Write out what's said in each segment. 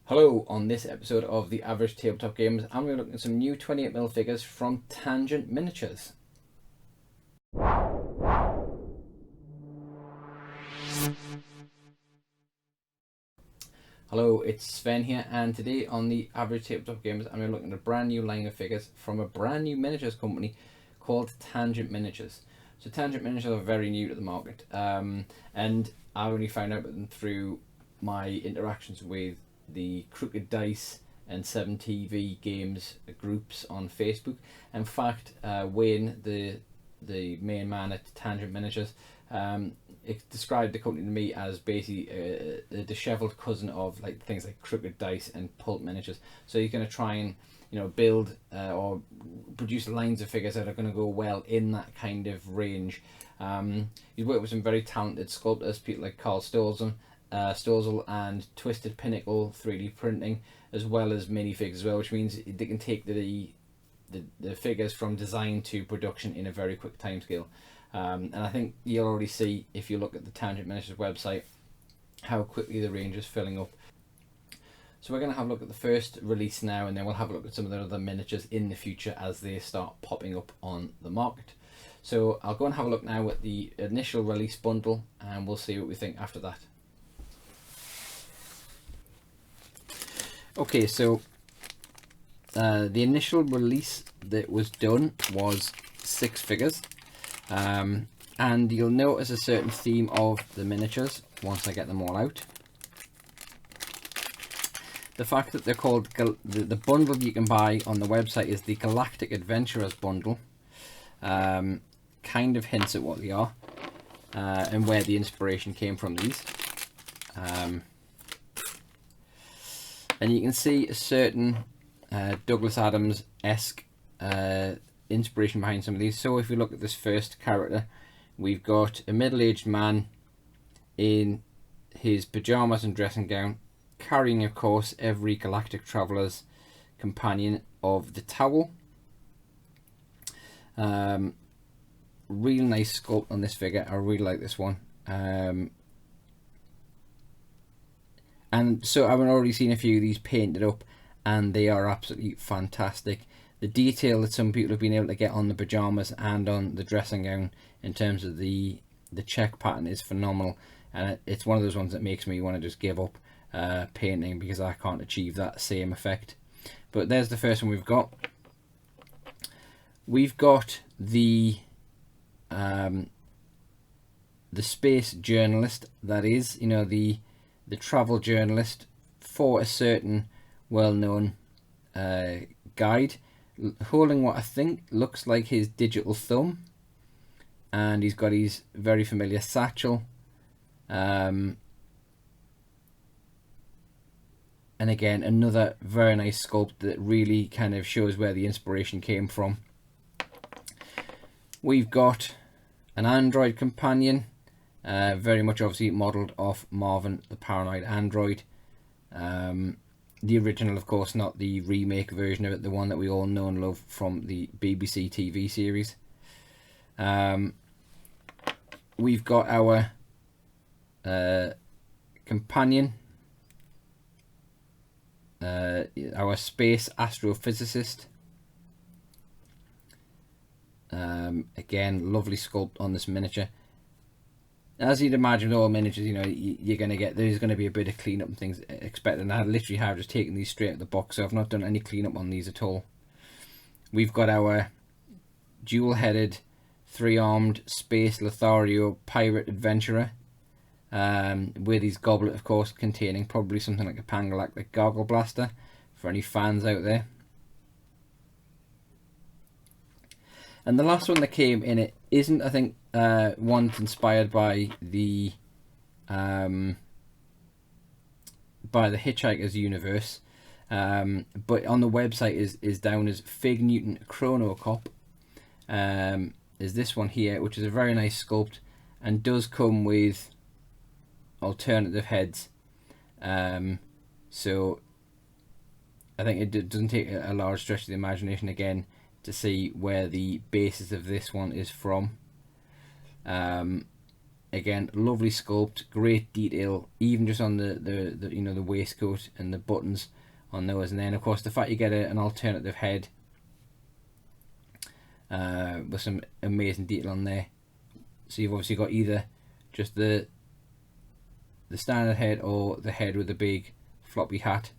Hello, on this episode of the Average Tabletop Games, I'm going to look at some new 28mm figures from Tangent Miniatures. Hello, it's Sven here, and today on the Average Tabletop Games, I'm going to look at a brand new line of figures from a brand new miniatures company called Tangent Miniatures. So Tangent Miniatures are very new to the market, and I only found out about them through my interactions with the Crooked Dice and 7TV games groups on Facebook. In fact, Wayne, the main man at Tangent Miniatures, it described the company to me as basically a dishevelled cousin of like things like Crooked Dice and Pulp Miniatures. So he's going to try and build or produce lines of figures that are going to go well in that kind of range. He's worked with some very talented sculptors, people like Carl Storsel and Twisted Pinnacle 3D printing, as well as minifigs as well, which means they can take the figures from design to production in a very quick timescale. And I think you'll already see, if you look at the Tangent Miniatures website, how quickly the range is filling up. So we're going to have a look at the first release now, and then we'll have a look at some of the other miniatures in the future as they start popping up on the market. So I'll go and have a look now at the initial release bundle, and we'll see what we think after that. Okay, so the initial release that was done was 6 figures, and you'll notice a certain theme of the miniatures once I get them all out. The fact that they're called, the bundle you can buy on the website is the Galactic Adventurers bundle, kind of hints at what they are and where the inspiration came from these. And you can see a certain Douglas Adams-esque inspiration behind some of these. So if we look at this first character, we've got a middle-aged man in his pyjamas and dressing gown, carrying, of course, every galactic traveller's companion of the towel. Real nice sculpt on this figure. I really like this one. And so I've already seen a few of these painted up, and they are absolutely fantastic. The detail that some people have been able to get on the pyjamas and on the dressing gown in terms of the check pattern is phenomenal, and it's one of those ones that makes me want to just give up painting because I can't achieve that same effect. But there's the first one we've got. We've got the space journalist, that is, the travel journalist for a certain well-known guide, holding what I think looks like his digital thumb, and he's got his very familiar satchel, and again another very nice sculpt that really kind of shows where the inspiration came from. We've got an android companion, very much obviously modelled off Marvin the Paranoid Android. The original, of course, not the remake version of it, the one that we all know and love from the BBC TV series. We've got our companion, our space astrophysicist. Again, lovely sculpt on this miniature. As you'd imagine with all miniatures, you're going to get, there's going to be a bit of cleanup and things expected, and I literally have just taken these straight out of the box, so I've not done any cleanup on these at all. We've got our dual-headed, 3-armed space Lothario pirate adventurer, with his goblet, of course, containing probably something like a Pangalactic Gargle Blaster for any fans out there. And the last one that came in it isn't, I think, one that's inspired by the Hitchhiker's universe, but on the website is down as Fig Newton Chrono Cop. Is this one here, which is a very nice sculpt and does come with alternative heads. So I think it doesn't take a large stretch of the imagination again to see where the basis of this one is from. again, lovely sculpt, great detail, even just on the you know, the waistcoat and the buttons on those. And then of course the fact you get an alternative head with some amazing detail on there. So you've obviously got either just the standard head or the head with the big floppy hat.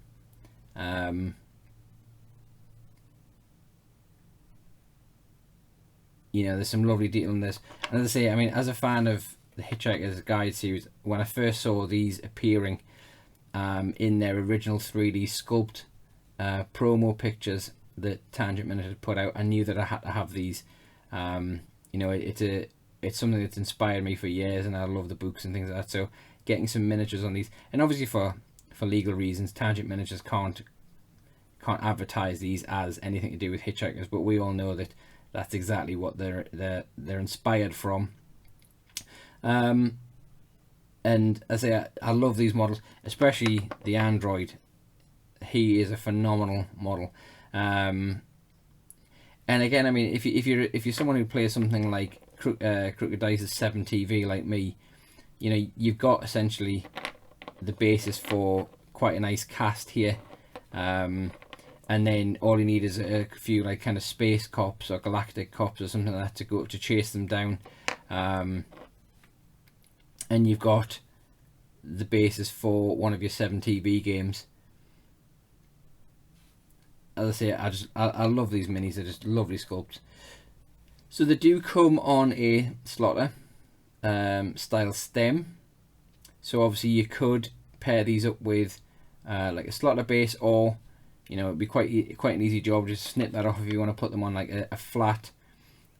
You know, there's some lovely detail in this. And as I say, I mean, as a fan of the Hitchhiker's Guide series, when I first saw these appearing in their original 3D sculpt promo pictures that Tangent Miniatures put out, I knew that I had to have these. You know, it's something that's inspired me for years, and I love the books and things like that. So getting some miniatures on these, and obviously for legal reasons, Tangent Miniatures can't advertise these as anything to do with Hitchhikers, but we all know that that's exactly what they're inspired from. And as I say, I love these models, especially the android. He is a phenomenal model. And again, I mean, if you're someone who plays something like Crooked Dice's 7TV like me, you know, you've got essentially the basis for quite a nice cast here. And then all you need is a few like kind of space cops or galactic cops or something like that to go to chase them down. And you've got the basis for one of your 7TV games. As I say, I love these minis. They're just lovely sculpts. So they do come on a slotter style stem. So obviously you could pair these up with like a slotter base, or you know, it'd be quite an easy job. Just snip that off if you want to put them on like a flat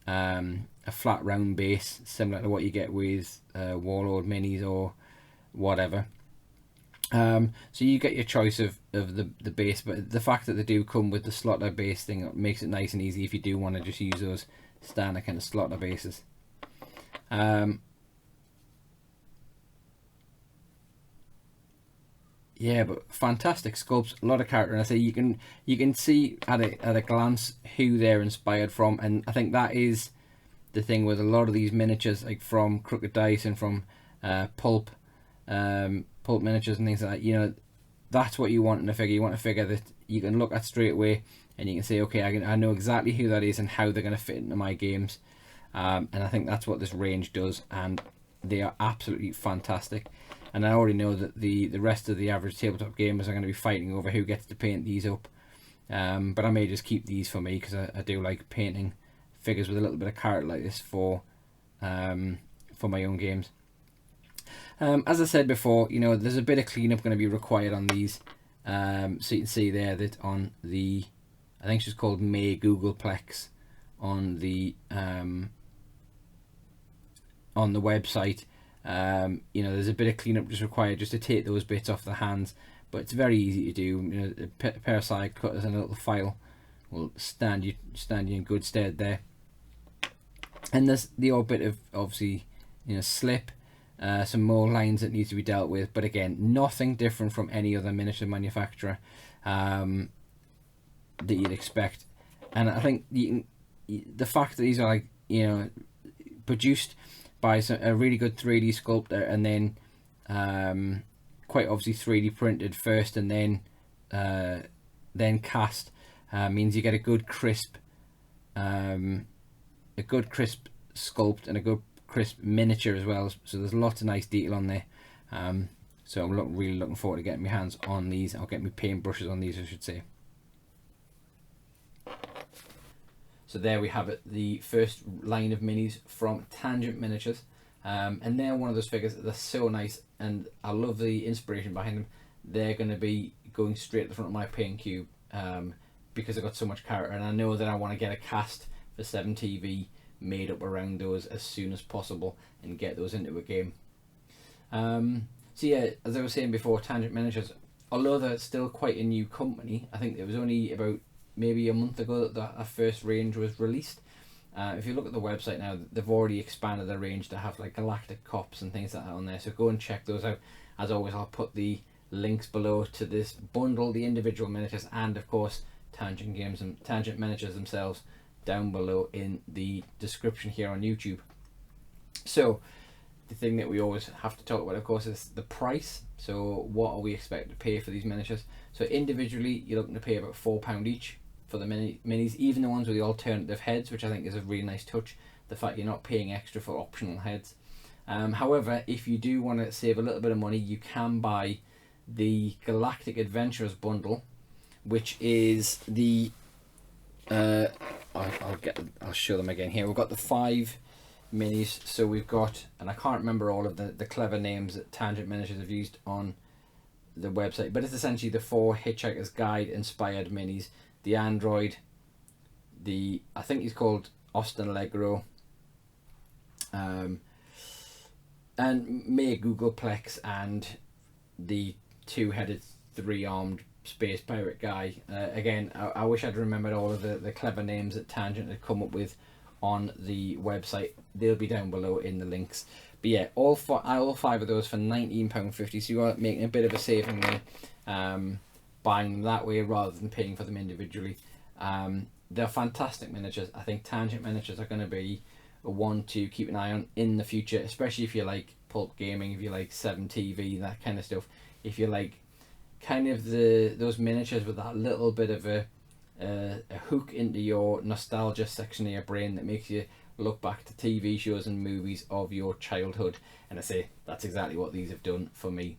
round base, similar to what you get with Warlord minis or whatever. So you get your choice of the base, but the fact that they do come with the slotter base thing makes it nice and easy if you do want to just use those standard kind of slotter bases. Yeah, but fantastic sculpts, a lot of character, and I say you can see at a glance who they're inspired from, and I think that is the thing with a lot of these miniatures, like from Crooked Dice and from Pulp Miniatures and things like that. You know, that's what you want in a figure. You want a figure that you can look at straight away and you can say, okay, I know exactly who that is and how they're going to fit into my games. And I think that's what this range does, and they are absolutely fantastic. And I already know that the rest of the average tabletop gamers are going to be fighting over who gets to paint these up. But I may just keep these for me, because I do like painting figures with a little bit of character like this for my own games. As I said before, you know, there's a bit of cleanup going to be required on these. So you can see there that on the, I think it's just called May Googleplex on the website. You know, there's a bit of cleanup just required just to take those bits off the hands, but it's very easy to do. You know, a pair of side cutters and a little file will stand you in good stead there. And there's the odd bit of, obviously, you know, slip, some more lines that need to be dealt with, but again, nothing different from any other miniature manufacturer that you'd expect. And I think the fact that these are, like, you know, produced by a really good 3D sculptor, and then quite obviously 3D printed first and then cast, means you get a good crisp sculpt and a good crisp miniature as well. So there's lots of nice detail on there. So I'm really looking forward to getting my hands on these. I'll get my paint brushes on these, I should say. So there we have it, the first line of minis from Tangent Miniatures. And they're one of those figures that are so nice, and I love the inspiration behind them. They're going to be going straight to the front of my paint cube because they've got so much character, and I know that I want to get a cast for 7TV made up around those as soon as possible and get those into a game. So yeah, as I was saying before, Tangent Miniatures, although they're still quite a new company, I think it was only about maybe a month ago that our first range was released. If you look at the website now, they've already expanded their range to have like galactic cops and things like that on there, so go and check those out. As always, I'll put the links below to this bundle, the individual miniatures, and of course Tangent Games and Tangent Miniatures themselves down below in the description here on YouTube. So the thing that we always have to talk about, of course, is the price. So what are we expected to pay for these miniatures? So individually, you're looking to pay about £4 each for the minis, even the ones with the alternative heads, which I think is a really nice touch. The fact you're not paying extra for optional heads. However, if you do want to save a little bit of money, you can buy the Galactic Adventurers bundle, which is the I'll show them again here. We've got the 5 minis, so we've got, and I can't remember all of the clever names that Tangent Miniatures have used on the website, but it's essentially the 4 Hitchhiker's Guide inspired minis. The android, I think he's called Austin Allegro, and May Googleplex, and the 2-headed 3-armed space pirate guy. Again, I wish I'd remembered all of the clever names that Tangent had come up with on the website. They'll be down below in the links. But yeah, all 5 of those for £19.50, so you are making a bit of a saving there, buying them that way rather than paying for them individually. They're fantastic miniatures. I think Tangent Miniatures are going to be a one to keep an eye on in the future, especially if you like pulp gaming, if you like 7TV, that kind of stuff. If you like kind of those miniatures with that little bit of a hook into your nostalgia section of your brain that makes you look back to TV shows and movies of your childhood. And I say that's exactly what these have done for me.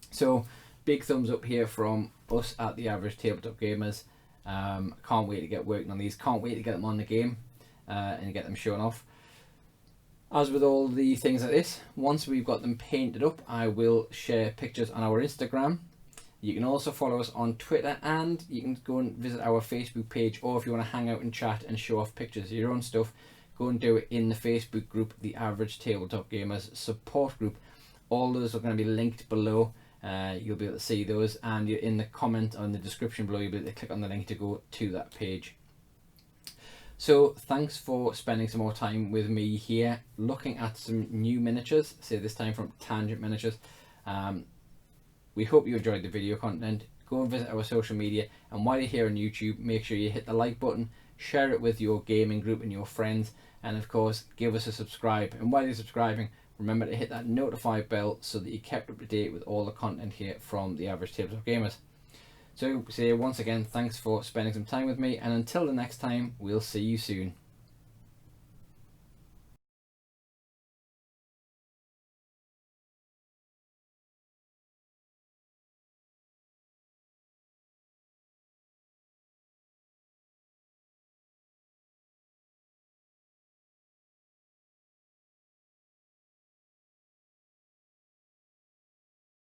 So big thumbs up here from us at the Average Tabletop Gamers. Can't wait to get working on these. Can't wait to get them on the game and get them shown off. As with all the things like this, once we've got them painted up, I will share pictures on our Instagram. You can also follow us on Twitter, and you can go and visit our Facebook page, or if you want to hang out and chat and show off pictures of your own stuff, go and do it in the Facebook group, the Average Tabletop Gamers support group. All those are going to be linked below. You'll be able to see those, and you're in the comment on the description below, you'll be able to click on the link to go to that page. So thanks for spending some more time with me here, looking at some new miniatures, say this time from Tangent Miniatures. We hope you enjoyed the video content. Go and visit our social media, and while you're here on YouTube, make sure you hit the like button, share it with your gaming group and your friends, and of course give us a subscribe. And while you're subscribing, remember to hit that notify bell so that you're kept up to date with all the content here from the Average Tabletop Gamers. So say once again, thanks for spending some time with me, and until the next time, we'll see you soon.